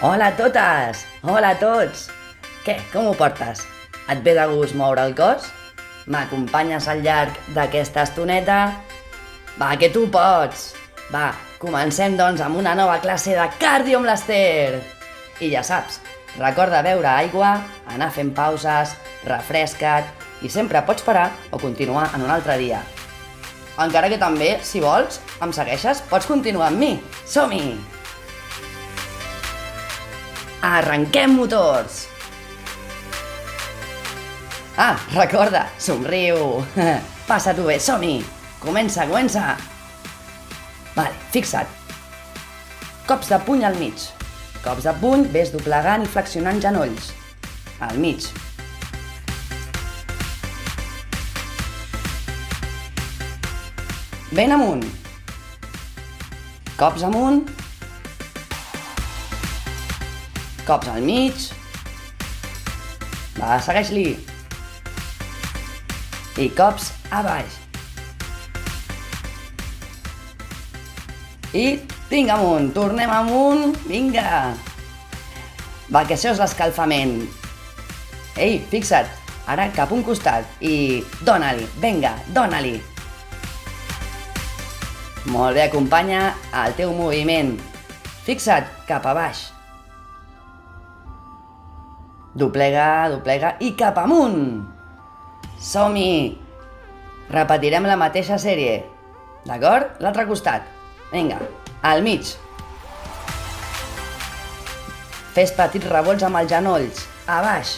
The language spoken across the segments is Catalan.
Hola a totes! Hola a tots! Què, com ho portes? Et ve de gust moure el cos? M'acompanyes al llarg d'aquesta estoneta? Va, que tu pots! Va, comencem doncs amb una nova classe de cardio amb l'Ester! I ja saps, recorda beure aigua, anar fent pauses, refresca't i sempre pots parar o continuar en un altre dia. Encara que també, si vols, em segueixes, pots continuar amb mi. Som-hi! Arrenquem motors! Ah, recorda, somriu! Passa-t'ho bé, som-hi! Comença! Vale, fixa't. Cops de puny al mig. Cops de puny, ves doblegant i flexionant genolls. Al mig. Ben amunt. Cops amunt. Cops al mig. Va, segueix-li. I cops a baix. I vinga amunt, tornem amunt, vinga. Va, que això és l'escalfament. Ei, fixa't, ara cap a un costat i dóna-li, vinga, dóna-li. Molt bé, acompanya el teu moviment. Fixa't, cap a baix. Doblega i cap amunt. Som-hi! Repetirem la mateixa sèrie. D'acord? L'altre costat. Vinga, al mig. Fes petits revolts amb els genolls. A baix.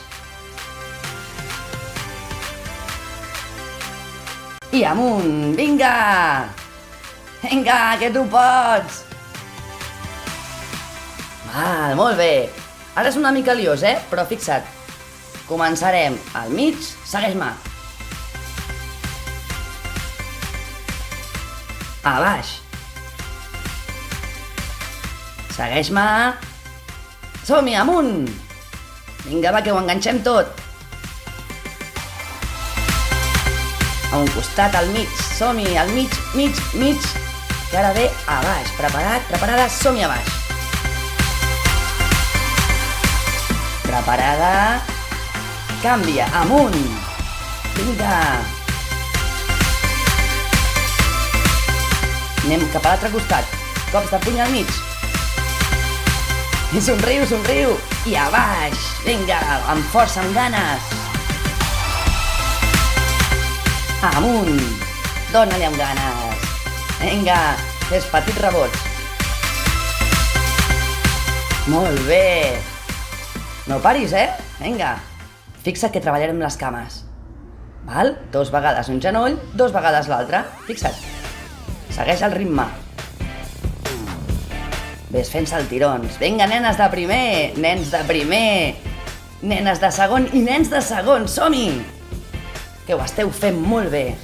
I amunt. Vinga! Vinga, que tu pots! Val, molt bé. Ara és una mica liós, Però fixa't. Començarem al mig, segueix-me. A baix. Segueix-me. Som-hi, amunt. Vinga, va, que ho enganxem tot. A un costat, al mig. Som-hi, al mig. Que ara ve a baix. Preparat, preparada, som-hi a baix. Preparada. Canvia, amunt. Vinga. Anem cap a l'altre costat. Cops de puny al mig. I somriu. I a baix. Vinga, amb força, amb ganes. Amunt. Dóna-li amb ganes. Vinga, fes petits rebots. Molt bé. No paris, Vinga. Fixa't que treballarem les cames. Val? 2 vegades un genoll, 2 vegades l'altre. Fixa't. Segueix el ritme. Ves fent saltirons. Vinga, nenes de primer, nens de primer, nenes de segon i nens de segon. Som-hi! Que ho esteu fent molt bé.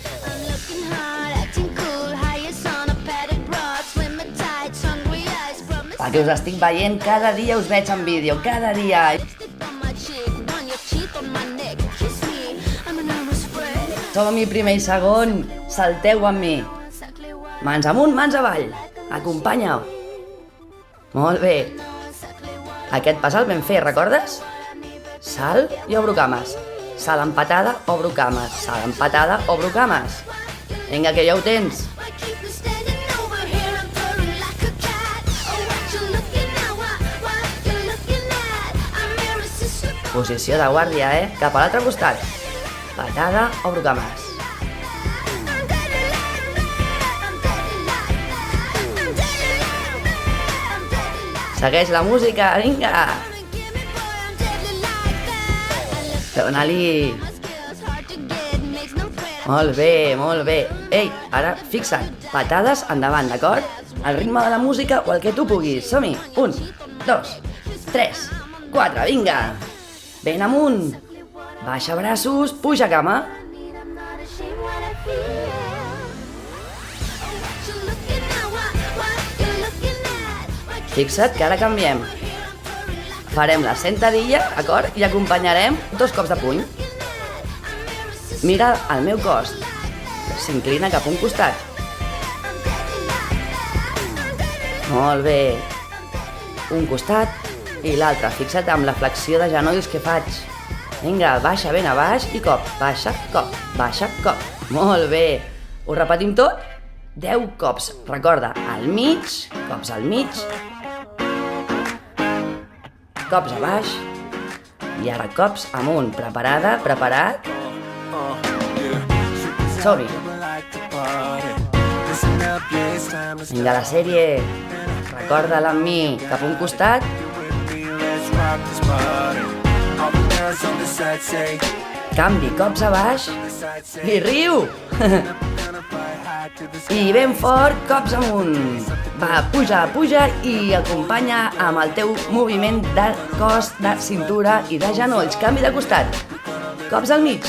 Que us estic veient cada dia, us veig en vídeo, cada dia. Som-hi, primer i segon, salteu amb mi. Mans amunt, mans avall. Acompanya-ho. Molt bé. Aquest pas el vam fer, recordes? Salt i obro cames. Salt empatada, obro cames. Salt empatada, obro cames. Vinga, que ja ho tens. Posició de guàrdia, Cap a l'altre costat. Patada, obro cames. Segueix la música, vinga! Dóna-li! Molt bé. Ei, ara fixa't. Patades endavant, d'acord? Al ritme de la música o el que tu puguis. Som-hi. 1, 2, 3, 4, vinga! Ben amunt. Baixa braços, puja cama. Fixa't que ara canviem. Farem la sentadilla, d'acord? I acompanyarem 2 cops de puny. Mira el meu cos. S'inclina cap a un costat. Molt bé. Un costat I l'altre, fixa't amb la flexió de genolls que faig. Vinga, baixa ben a baix i cop, baixa, cop, baixa, cop. Molt bé. Ho repetim tot? 10 cops. Recorda, al mig, cops al mig, cops a baix, i ara cops amunt. Preparada, preparat? Som-hi. Vinga, la sèrie. Recorda-la amb mi. Cap a un costat. Canvi, cops a baix. I riu. I ben fort, cops amunt. Va, puja, puja i acompanya amb el teu moviment de cos, de cintura i de genolls. Canvi de costat. Cops al mig.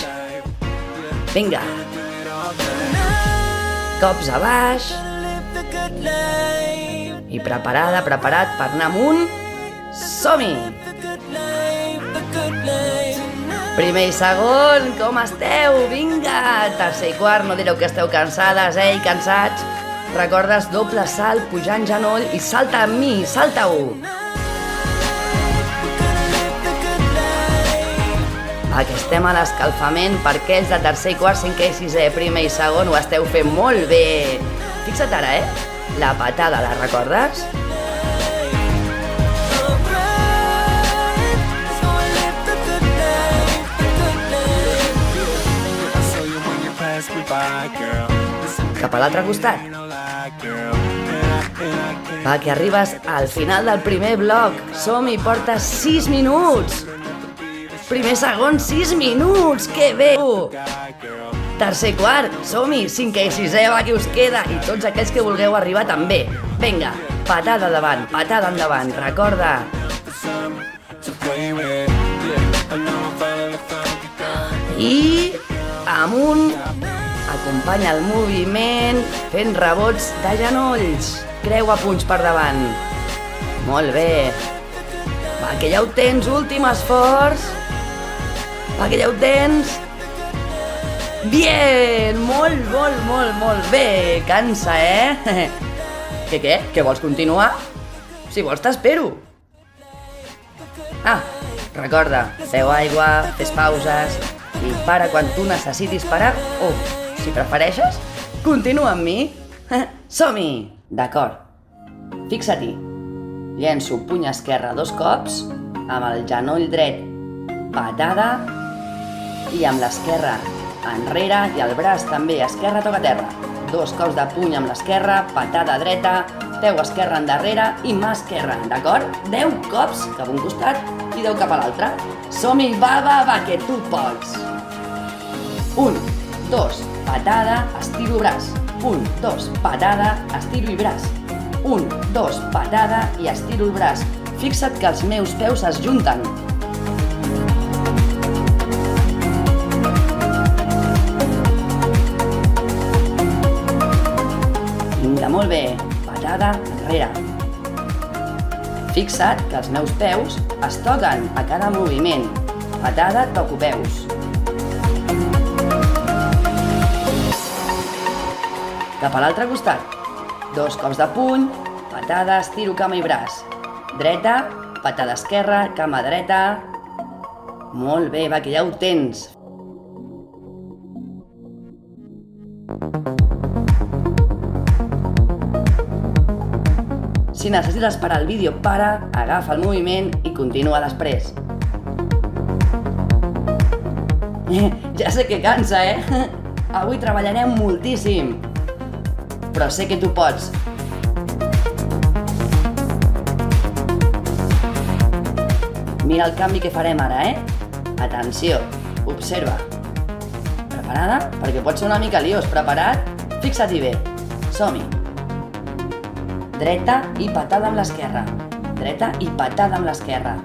Vinga. Cops a baix. I preparada, preparat per anar amunt. Som-hi! Primer i segon, com esteu? Vinga! Tercer i quart, no direu que esteu cansades, i cansats? Recordes doble salt, pujant genoll i salta amb mi, salta-ho! Va, que estem a l'escalfament per aquells de tercer i quart, cinquè i sisè, primer i segon, ho esteu fent molt bé! Fixa't ara, La patada, la recordes? Cap a l'altre costat. Va, que arribes al final del primer bloc. Som-hi, portes 6 minuts. Primer, segon, 6 minuts. Que bé! Tercer, quart, som-hi, cinquè i sisè, va, que us queda. I tots aquells que vulgueu arribar també. Vinga, patada davant, patada endavant, recorda. I amunt, acompanya el moviment fent rebots de genolls. Creua punys per davant. Molt bé. Va, que ja ho tens, últim esforç. Va, que ja ho tens. Bien! Molt bé. Cansa, Què? Que vols continuar? Si vols t'espero. Ah, recorda, beu aigua, fes pauses i para quan tu necessitis parar o, si prefereixes, continua amb mi. Som-hi! D'acord. Fixa-t'hi. Llenço puny esquerre 2 cops, amb el genoll dret, patada, i amb l'esquerra enrere i el braç també esquerre toca terra. 2 cops de puny amb l'esquerra, patada dreta, peu esquerre endarrere i mà esquerra, d'acord? 10 cops cap a un costat i 10 cap a l'altre. Som-hi, va, que tu pots! 1, 2, patada, estiro braç. 1, 2, patada, estiro i braç. 1, 2, patada i estiro el braç. Fixa't que els meus peus es junten. Vinga, molt bé. Patada enrere. Fixa't que els meus peus es toquen a cada moviment. Patada, toco peus. Cap a l'altre costat. 2 cops de puny, patada, estiro cama i braç. Dreta, patada esquerra, cama dreta. Molt bé, va, que ja ho tens. Si necessites parar el vídeo, para, agafa el moviment i continua després. Ja sé que cansa, Avui treballarem moltíssim. Però sé que tu pots. Mira el canvi que farem ara, Atenció, observa. Preparada? Perquè pot ser una mica liós. Preparat? Fixa-t'hi bé. Som-hi. Dreta i patada amb l'esquerra. Dreta i patada amb l'esquerra.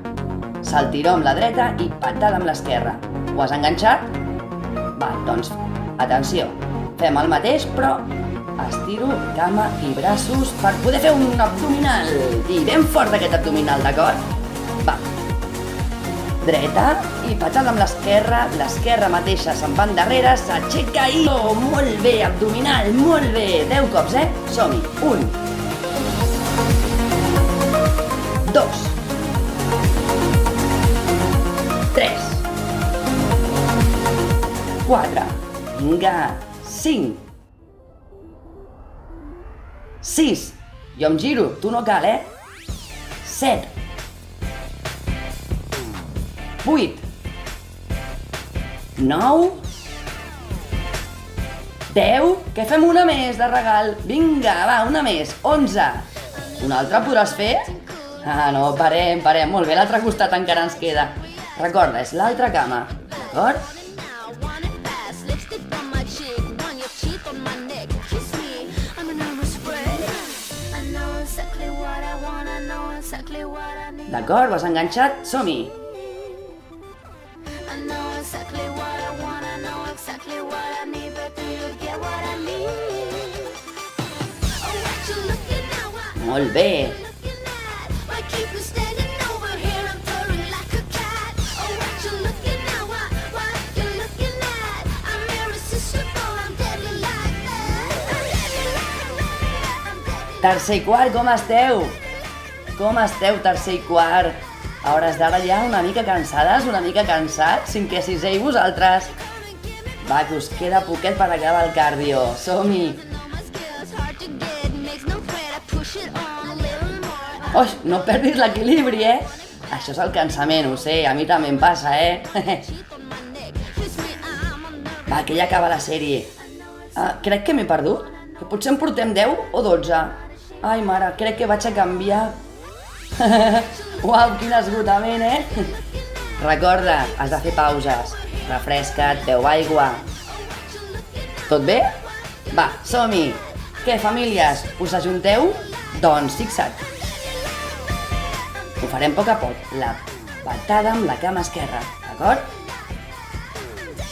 Saltiró amb la dreta i patada amb l'esquerra. Ho has enganxat? Va, doncs, atenció. Fem el mateix, però estiro cama i braços per poder fer un abdominal. I ben fort aquest abdominal, d'acord? Va. Dreta i patada amb l'esquerra mateixa se'n va endarrere, s'aixeca i... Oh, molt bé, abdominal, molt bé. 10 cops, Som-hi. 1, 2, 4, vinga, 5, 6, jo em giro, tu no cal, 7, 8, 9, 10, que fem una més de regal. Vinga, va, una més, 11. Una altra podràs fer? Ah, no, parem, molt bé, l'altre costat encara ens queda. Recorda, és l'altra cama, d'acord? D'acord, ho has enganxat? Som-hi! Molt bé! Tercer i quart, com esteu? Com esteu, tercer i quart? A hores d'ara ja una mica cansades, una mica cansats, 5è, 6è i vosaltres? Va, que us queda poquet per acabar el cardio. Som-hi! Oix, no perdis l'equilibri, Això és el cansament, ho sé, a mi també em passa, Va, que ja acaba la sèrie. Crec que m'he perdut. Que potser en portem 10 o 12. Ai, mare, crec que vaig a canviar. Uau, quin esgotament, Recorda, has de fer pauses. Refresca't, beu aigua. Tot bé? Va, som-hi! Què, famílies, us ajunteu? Doncs fixa't. Ho farem a poc a poc. La patada amb la cama esquerra, d'acord?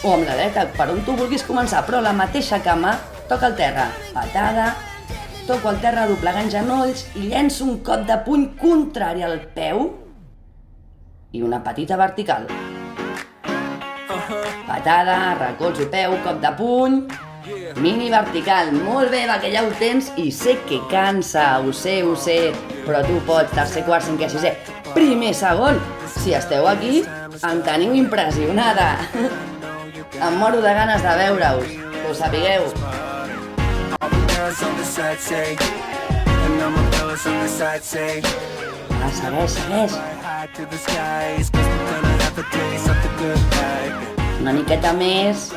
O amb la dreta, per on tu vulguis començar, però la mateixa cama toca el terra. Patada, toco el terra doblegant genolls i llenço un cop de puny contrari al peu i una petita vertical. Patada, recolzo peu, cop de puny, mini vertical. Molt bé, va, que ja ho tens i sé que cansa, ho sé, però tu pots, tercer, quart, 5è, 6è, primer, segon. Si esteu aquí, em teniu impressionada. Em moro de ganes de veure-us, que ho sapigueu. Segueix. Una miqueta més.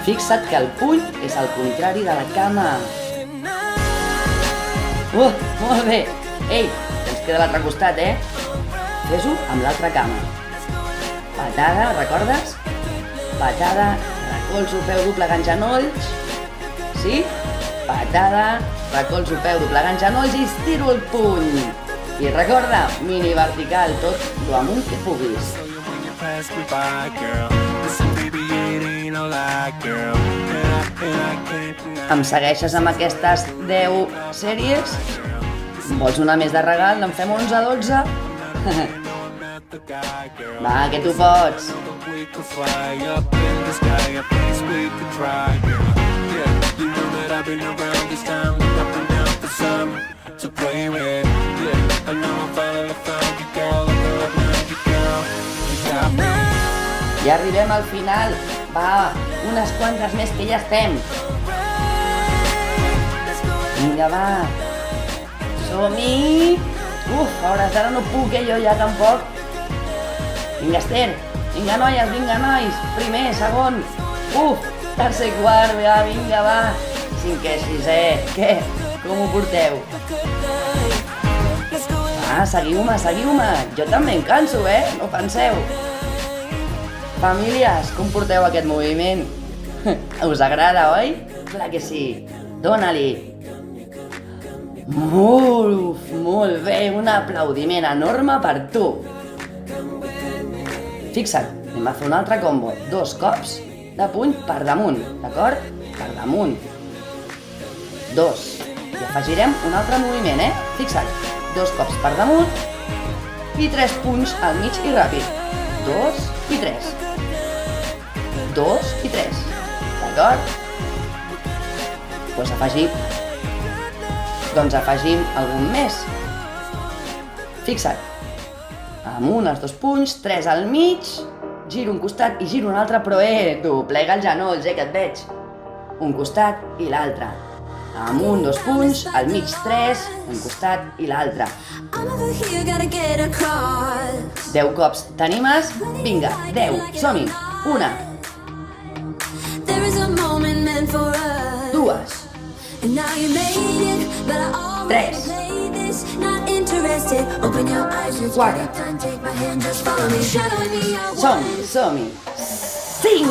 Fixa't que el puny és al contrari de la cama. Molt bé! Ei, ens queda l'altre costat, Fes-ho amb l'altra cama. Patada, recordes? Patada, recolzo peu doblegant genolls. Sí? Patada, recolzo peu doblegant genolls i estiro el puny. I recorda, mini vertical, tot lo amunt que puguis. Em segueixes amb aquestes 10 sèries? Vols una més de regal? En fem 11, 12? Va, que tu pots! Ja arribem al final. Va, unes quantes més que ja estem. Vinga, va. Som-hi. A hores d'ara no puc, jo ja tampoc. Vinga, Esther. Vinga, noies, vinga, nois. Primer, segon. Tercer, quart, vinga, va. 5è, 6è. Què? Com ho porteu? Seguiu-me. Jo també em canso, No penseu. Famílies, com porteu aquest moviment? Us agrada, oi? Clar que sí. Dóna-li. Molt bé, un aplaudiment enorme per tu. Fixa't, anem a fer un altre combo. 2 cops de puny per damunt, d'acord? Per damunt. 2. I afegirem un altre moviment, Fixa't, 2 cops per damunt i 3 punts al mig i ràpid. 2 i 3. 2 i 3. D'acord? Doncs afegim algun més. Fixa't. Amunt els 2 punts, 3 al mig, giro un costat i giro un altre, però doblega els genolls, que et veig. Un costat i l'altre. Amunt 2 punts, al mig 3, un costat i l'altre. 10 cops. T'animes? Vinga, 10. Som-hi. 1. 2. 3. 4. Som-hi. 5.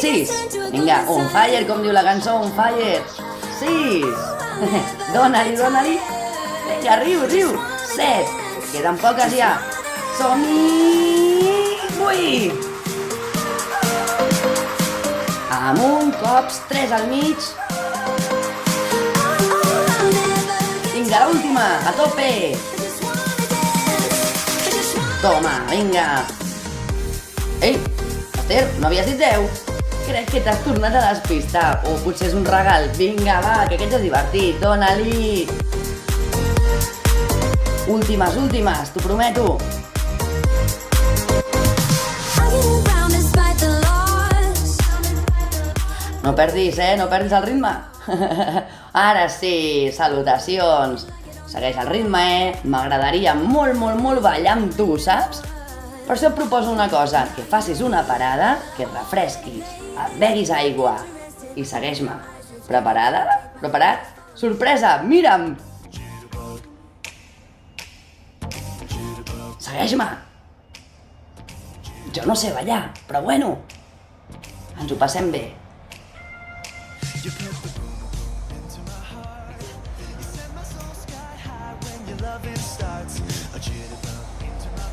6. Vinga, on fire, com diu la cançó, on fire. 6. Dóna-li. Vinga, riu. 7. Queden poques ja. Som-hi. 8. Amunt, cops, 3 al mig. Vinga, l'última, a tope. Toma, vinga. Ei, Esther, no havies dit 10? Crec que t'has tornat a despistar, o potser és un regal. Vinga, va, que aquest és divertit, dóna-li. Últimes, t'ho prometo. No perdis, no perdis el ritme. Ara sí, salutacions. Segueix el ritme, M'agradaria molt ballar amb tu, saps? Per això et proposo una cosa, que facis una parada, que et refresquis, et beguis aigua i segueix-me. Preparada? Preparat? Sorpresa, mira'm! Segueix-me! Jo no sé ballar, però bueno, ens ho passem bé.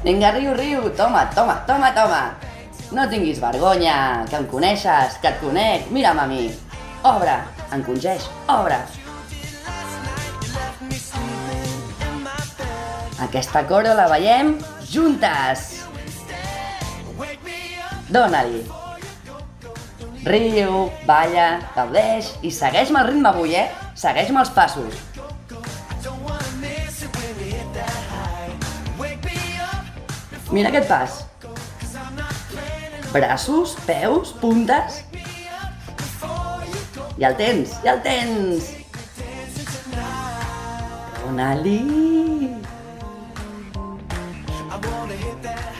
Vinga, riu, toma. No tinguis vergonya, que em coneixes, que et conec, mira'm a mi. Obre, encongeix, obre. Aquesta coro la ballem juntes. Dóna-li. Riu, balla, gaudeix i segueix-me el ritme avui, Segueix-me els passos. Mira aquest pas. Braços, peus, puntes. Ja el tens. Dóna-li.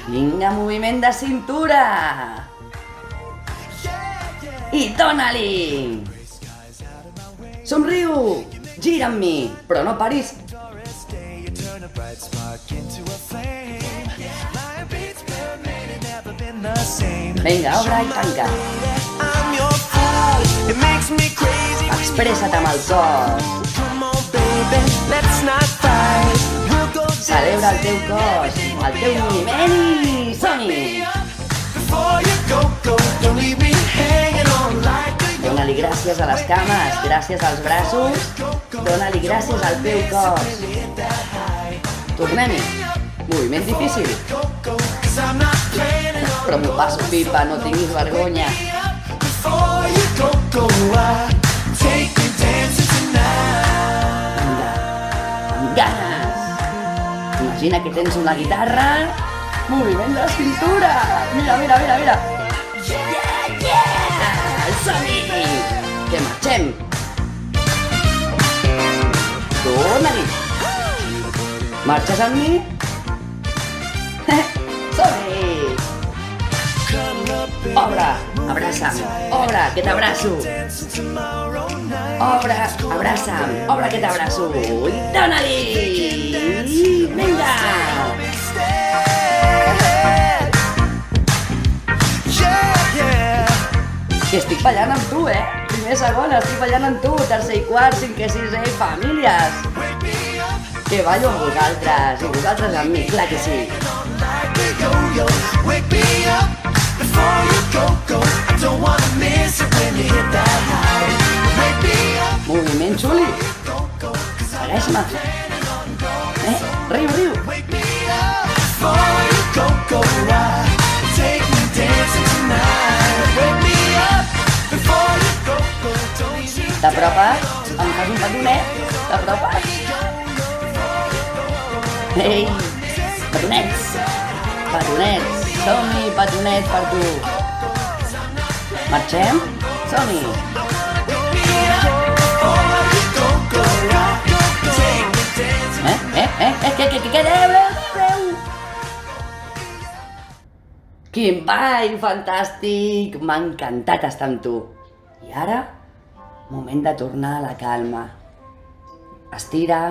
Vinga, moviment de cintura. I dóna-li. Somriu. Gira amb mi, però no paris. Vinga, obre i tanca. Expressa't amb el cos. Celebra el teu cos, el teu moviment i som-hi. Dóna-li gràcies a les cames, gràcies als braços, dóna-li gràcies al teu cos. Tornem-hi. Moviment difícil. Però m'ho passo pipa, no tinguis vergonya. Vinga, amb ganes. Imagina que tens una guitarra. Moviment de cintura. Mira. Som-hi! Que marxem. Dóna-li. Marxes amb mi? Som-hi! Obre, abraça'm, obre, que t'abraço. Obre, abraça'm, obre, que t'abraço. I dóna-li! Vinga! Que estic ballant amb tu, Primer, segon, estic ballant amb tu. Tercer i quart, cinquè, sisè, famílies. Que ballo amb vosaltres, i vosaltres amb mi, clar que sí. Before you go, I don't wanna miss it when you hit that high. calma. Riu, riu. T'apropes? Em fas un petonet? T'apropes? Ei, petonets! Petonets! Som-hi, petonets per tu! Marxem? Som-hi! Què adeu! Quin ball fantàstic! M'ha encantat estar amb tu. I ara, moment de tornar a la calma. Estira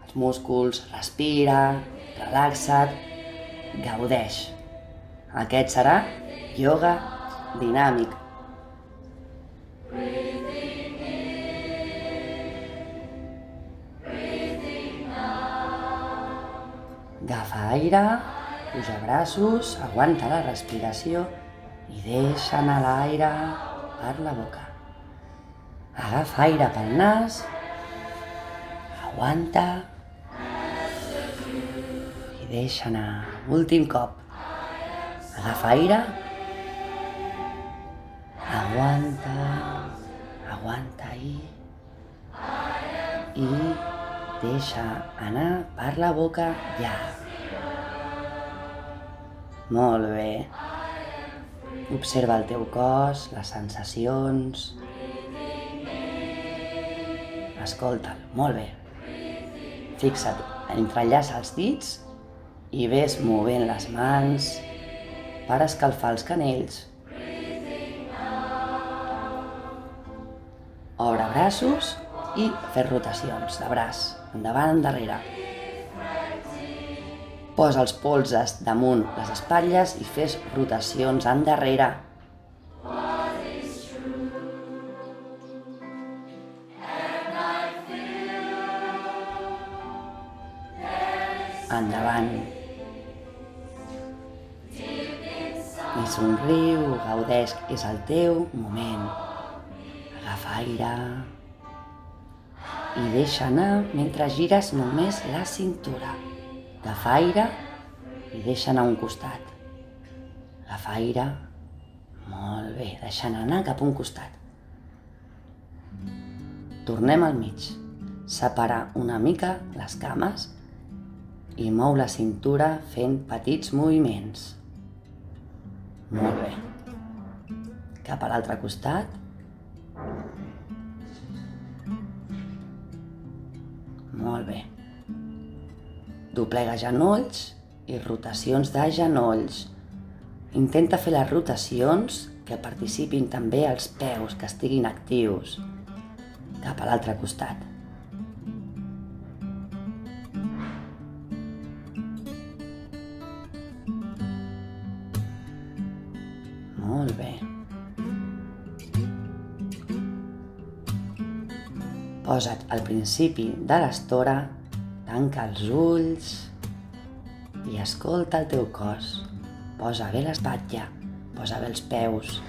els músculs, respira, relaxa't, gaudeix. Aquest serà ioga dinàmic. Agafa aire, puja braços, aguanta la respiració i deixa anar l'aire per la boca. Agafa aire pel nas, aguanta i deixa anar. Últim cop. Agafa aire, aguanta i deixa anar per la boca ja. Molt bé. Observa el teu cos, les sensacions. Escolta'l, molt bé. Fixa't, entrellaça els dits i ves movent les mans per escalfar els canells. Obre braços i fes rotacions de braç, endavant, endarrere. Posa els polzes damunt les espatlles i fes rotacions endarrere. Endavant. I somriu, gaudeix, és el teu moment. Agafa aire i deixa anar mentre gires només la cintura. Agafa aire i deixa anar a un costat. Agafa aire, molt bé, deixant anar cap a un costat. Tornem al mig. Separa una mica les cames i mou la cintura fent petits moviments. Molt bé. Cap a l'altre costat. Molt bé. Doblega genolls i rotacions de genolls. Intenta fer les rotacions que participin també els peus, que estiguin actius. Cap a l'altre costat. Molt bé. Posa't al principi de l'estora, tanca els ulls i escolta el teu cos. Posa bé l'espatlla, posa bé els peus,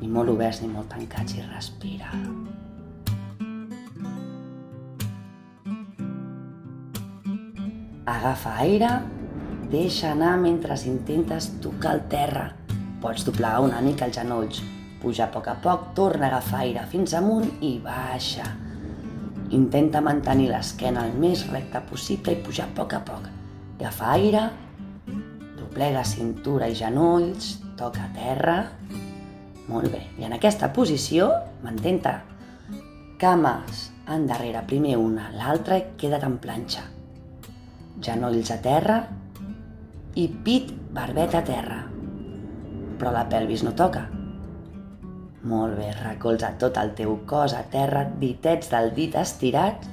ni molt oberts ni molt tancats, i respira. Agafa aire, deixa anar mentre intentes tocar el terra. Pots doblegar una mica els genolls, puja a poc, torna a agafar aire fins amunt i baixa. Intenta mantenir l'esquena el més recta possible i pujar a poc. Agafa aire, doblega cintura i genolls, toca terra. Molt bé, i en aquesta posició mantén-te cames endarrere, primer una, l'altra, i queda't en planxa. Genolls a terra i pit, barbet a terra. Però la pelvis no toca. Molt bé, recolza tot el teu cos a terra, ditets del dit estirats,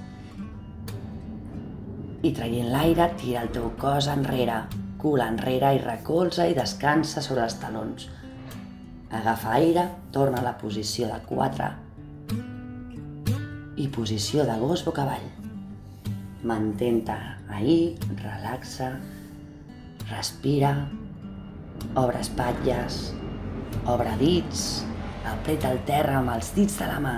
i traient l'aire, tira el teu cos enrere, cul enrere, i recolza i descansa sobre els talons. Agafa aire, torna a la posició de 4 i posició de gos boca avall. Mantén-te ahí, relaxa, respira, obre espatlles, obre dits, apreta el terra amb els dits de la mà.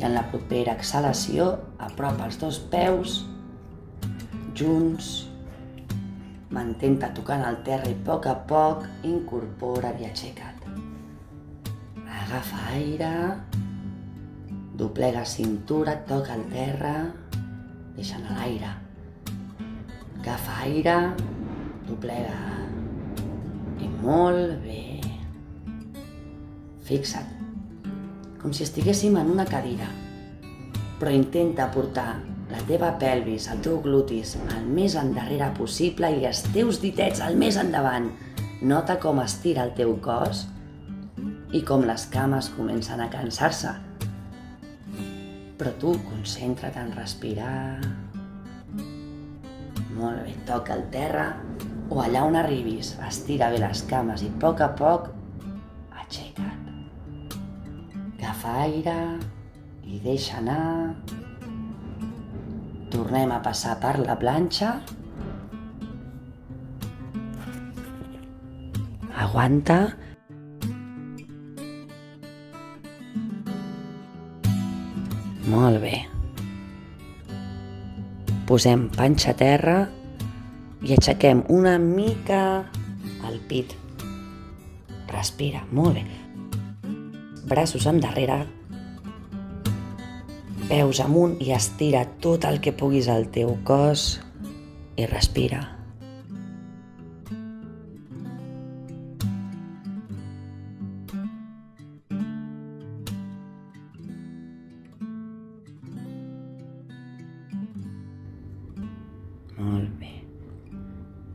I en la propera exhalació, apropa els dos peus junts, mantén-te tocant el terra i a poc incorpora't i aixeca't. Agafa aire, doblega cintura, toca el terra, deixa anar l'aire. Agafa aire, doblega. I molt bé. Fixa't, com si estiguéssim en una cadira, però intenta portar la teva pelvis, el teu glutis, el més endarrere possible i els teus ditets el més endavant. Nota com estira el teu cos i com les cames comencen a cansar-se. Però tu concentra't en respirar. Molt bé, toca el terra o allà on arribis, estira bé les cames i a poc aixeca't. Agafa aire i deixa anar. Tornem a passar per la planxa. Aguanta. Molt bé. Posem panxa a terra i aixequem una mica el pit. Respira, molt bé. Braços endarrere, peus amunt i estira tot el que puguis al teu cos i respira. Molt bé.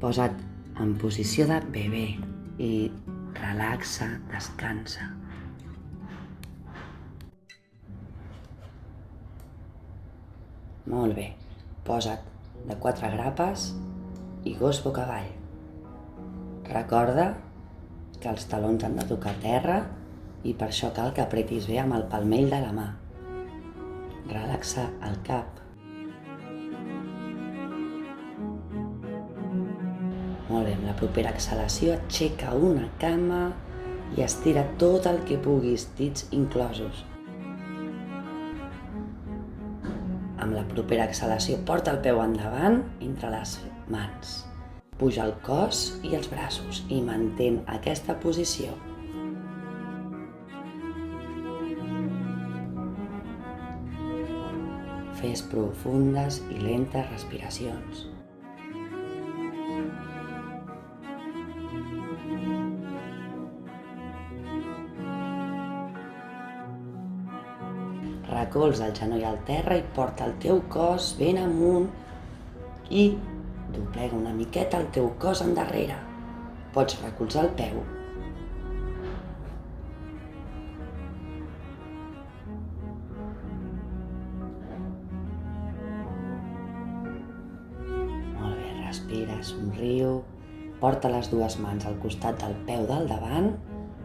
Posa't en posició de bebè i relaxa, descansa. Molt bé, posa't de 4 grapes i gos boca avall. Recorda que els talons han de tocar terra i per això cal que apretis bé amb el palmell de la mà. Relaxa el cap. Molt bé, amb la propera exhalació aixeca una cama i estira tot el que puguis, dits inclosos. Amb la propera exhalació porta el peu endavant entre les mans. Puja el cos i els braços i mantén aquesta posició. Fes profundes i lentes respiracions. Recolza el genoll al terra i porta el teu cos ben amunt i doblega una miqueta el teu cos endarrere. Pots recolzar el peu. Molt bé, respira, somriu. Porta les dues mans al costat del peu del davant,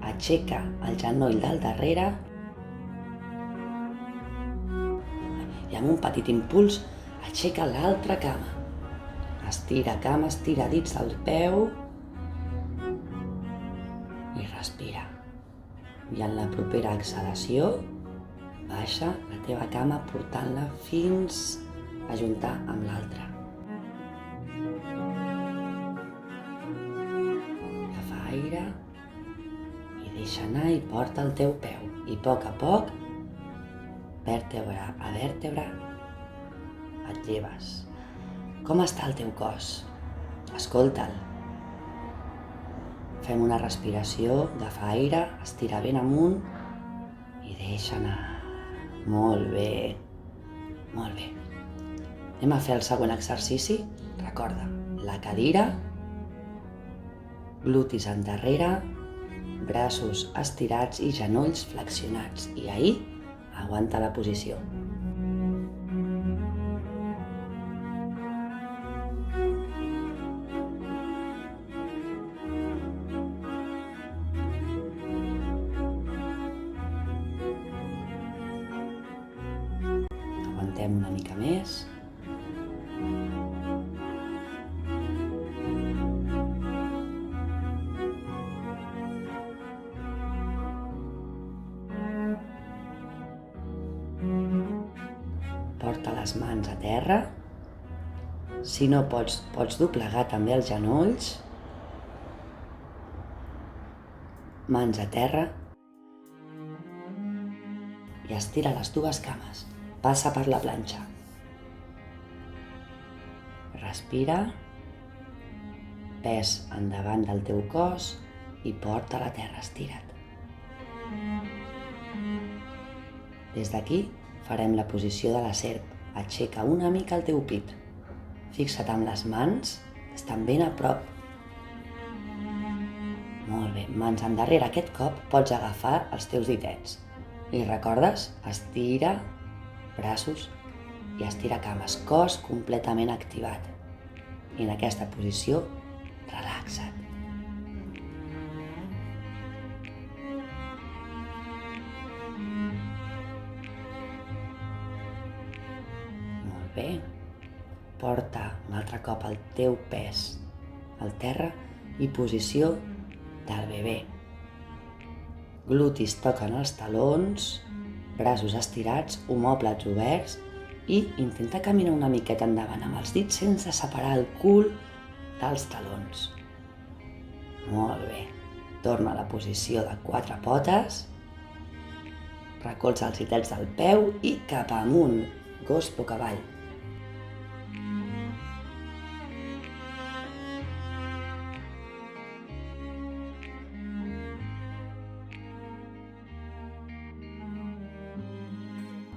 aixeca el genoll del darrere i amb un petit impuls aixeca l'altra cama. Estira cama, estira dits del peu i respira. I en la propera exhalació baixa la teva cama portant-la fins a juntar amb l'altra. Agafa aire i deixa anar i porta el teu peu. I a poc, vèrtebra a vèrtebra, et lleves. Com està el teu cos? Escolta'l. Fem una respiració, agafa aire, estira ben amunt i deixa anar. Molt bé, molt bé. Anem a fer el següent exercici. Recorda, la cadira, glutis endarrere, braços estirats i genolls flexionats. I ahí aguanta la posició. Aguantem una mica més. les mans a terra. Si no pots doblegar també els genolls. Mans a terra. I estira les dues cames. Passa per la planxa. Respira. Pes endavant del teu cos i porta a la terra, estira't. Des d'aquí farem la posició de la serp. Aixeca una mica el teu pit. Fixa't amb les mans, estan ben a prop. Molt bé, mans endarrere. Aquest cop pots agafar els teus ditets. I recordes? Estira braços i estira cames. Cos completament activat. I en aquesta posició, relaxa't. Molt bé. Porta un altre cop el teu pes al terra i posició del bebè. Glutis toquen els talons, braços estirats, omòplats oberts i intenta caminar una miqueta endavant amb els dits sense separar el cul dels talons. Molt bé. Torna a la posició de 4 potes. Recolza els ditets del peu i cap amunt. Gos boca avall.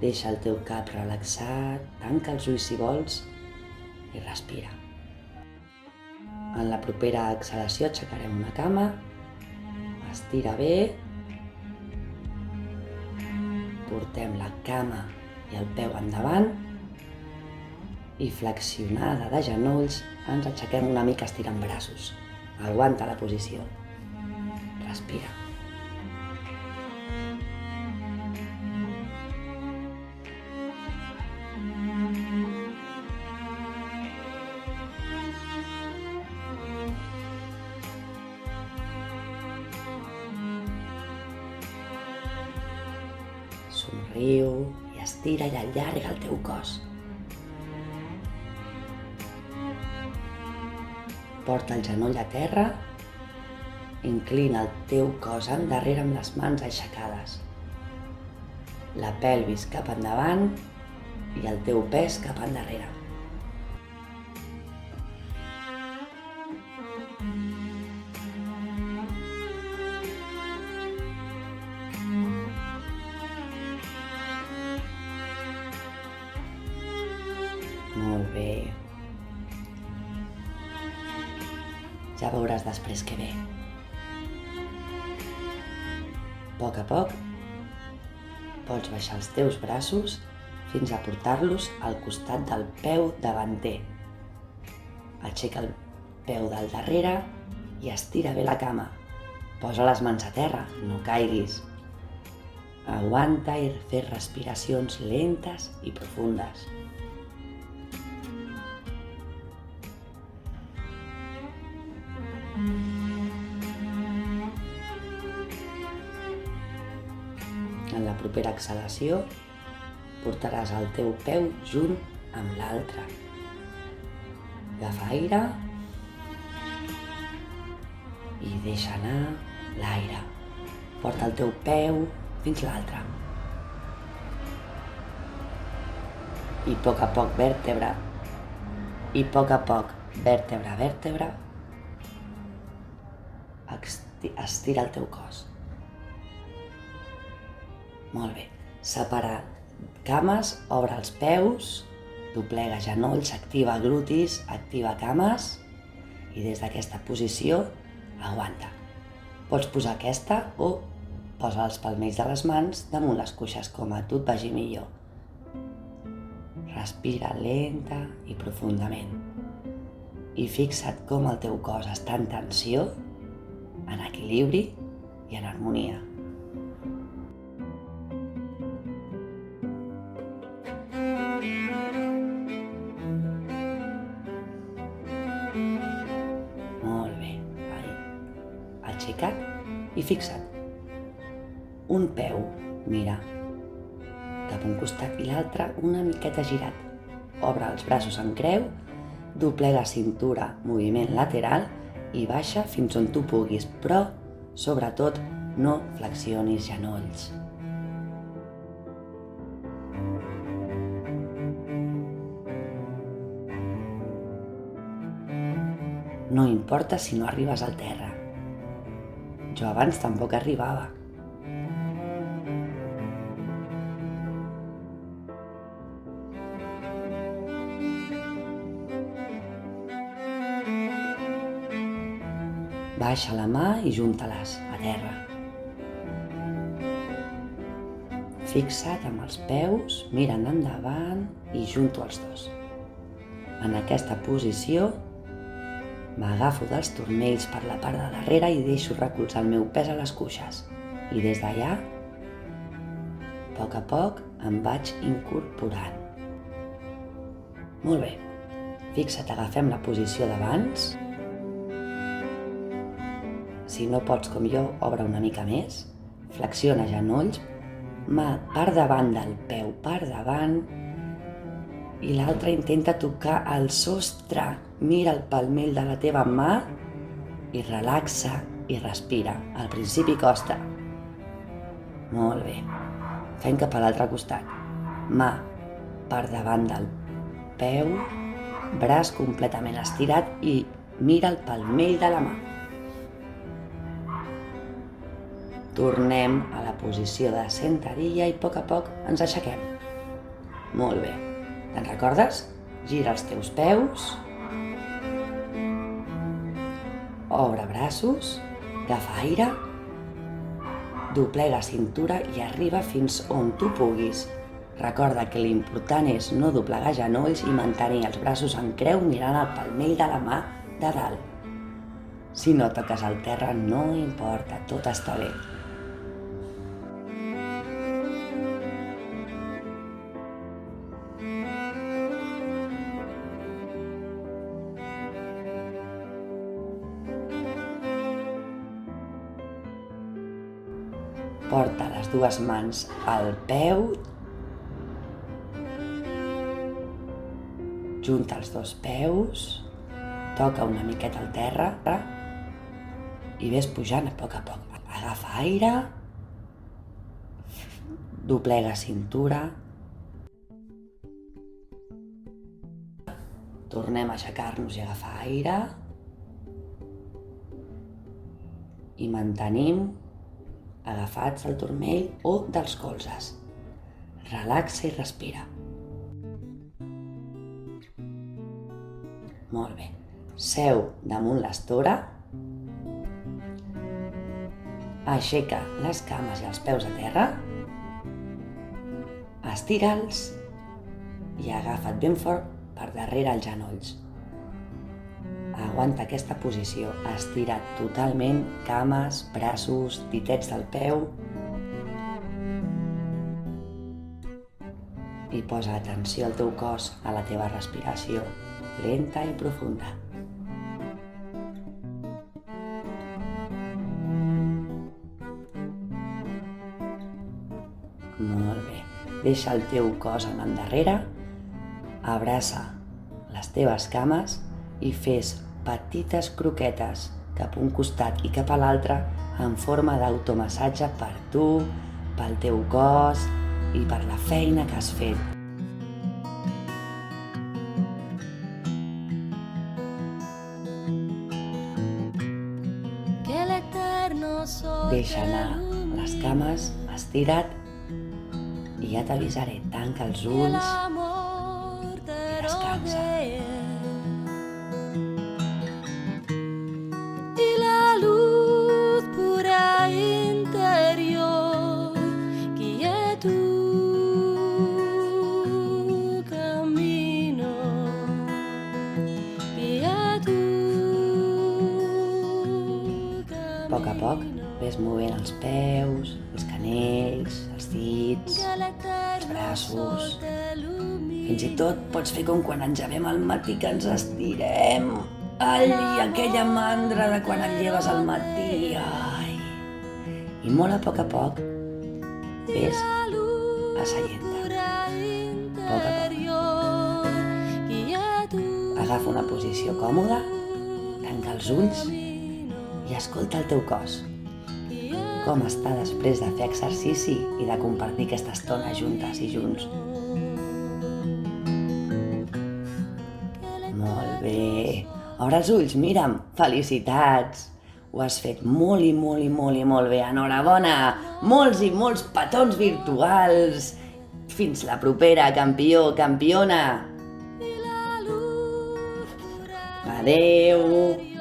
Deixa el teu cap relaxat, tanca els ulls si vols i respira. En la propera exhalació aixecarem una cama, estira bé, portem la cama i el peu endavant i flexionada de genolls ens aixequem una mica estirant braços. Aguanta la posició. Respira. Somriu i estira i allarga el teu cos. Porta el genoll a terra, inclina el teu cos endarrere amb les mans aixecades. La pelvis cap endavant i el teu pes cap endarrere. Molt bé. Ja veuràs després què ve. A poc, pots baixar els teus braços fins a portar-los al costat del peu davanter. Aixeca el peu del darrere i estira bé la cama. Posa les mans a terra, no caiguis. Aguanta i fes respiracions lentes i profundes. En la propera exhalació, portaràs el teu peu junt amb l'altre. Agafa aire i deixa anar l'aire. Porta el teu peu fins l'altre. I a poc, vèrtebra. I a poc, vèrtebra a vèrtebra, estira el teu cos. Molt bé. Separa cames, obre els peus, doblega genolls, activa glutis, activa cames i des d'aquesta posició aguanta. Pots posar aquesta o posa els palmells de les mans damunt les cuixes com a tu et vagi millor. Respira lenta i profundament i fixa't com el teu cos està en tensió, en equilibri i en harmonia. Molt bé, aixeca't i fixa't. Un peu mira cap a un costat i l'altre una miqueta girat. obre els braços en creu, doblega cintura, moviment lateral i baixa fins on tu puguis, però, sobretot, no flexionis genolls. No importa si no arribes al terra. Jo abans tampoc arribava. Baixa la mà i junta-les a terra. Fixa't amb els peus, mirant endavant i junto els dos. En aquesta posició m'agafo dels turmells per la part de darrere i deixo recolzar el meu pes a les cuixes. I des d'allà, a poc, em vaig incorporant. Molt bé. Fixa't, agafem la posició d'abans. Si no pots com jo, obre una mica més. Flexiona genolls, mà per davant del peu, per davant. I l'altra intenta tocar el sostre. Mira el palmell de la teva mà i relaxa i respira. Al principi costa. Molt bé. Fem cap a l'altre costat. Mà per davant del peu, braç completament estirat i mira el palmell de la mà. Tornem a la posició de sentadilla i a poc ens aixequem. Molt bé. Te'n recordes? Gira els teus peus. Obre braços, agafa aire, doblega cintura i arriba fins on tu puguis. Recorda que l'important és no doblegar genolls i mantenir els braços en creu mirant el palmell de la mà de dalt. Si no toques el terra, no importa, tot està bé. Porta les dues mans al peu, junta els dos peus, toca una miqueta al terra i ves pujant a poc. Agafa aire, doblega cintura, tornem a aixecar-nos i agafar aire i mantenim agafats del turmell o dels colzes. Relaxa i respira. Molt bé. Seu damunt l'estora. Aixeca les cames i els peus a terra. Estira'ls i agafa't ben fort per darrere els genolls. Aguanta aquesta posició, estira't totalment, cames, braços, ditets del peu. I posa atenció al teu cos, a la teva respiració, lenta i profunda. Molt bé. Deixa el teu cos en endarrere, abraça les teves cames i fes petites croquetes cap a un costat i cap a l'altre en forma d'automassatge per tu, pel teu cos i per la feina que has fet. Deixa anar les cames, estira't i ja t'avisaré. Tanca els ulls i descansa. A poc ves movent els peus, els canells, els dits, els braços. Fins i tot pots fer com quan engegem al matí que ens estirem. Ai, aquella mandra de quan et lleves al matí. Ai. I molt a poc ves asseient-te. A poc. Agafa una posició còmoda, tanca els ulls i escolta el teu cos. Com està després de fer exercici i de compartir aquesta estona juntes i junts. Molt bé. Obre els ulls, mira'm. Felicitats. Ho has fet molt i molt i molt i molt bé. Enhorabona. Molts i molts petons virtuals. Fins la propera, campió, campiona. Adeu.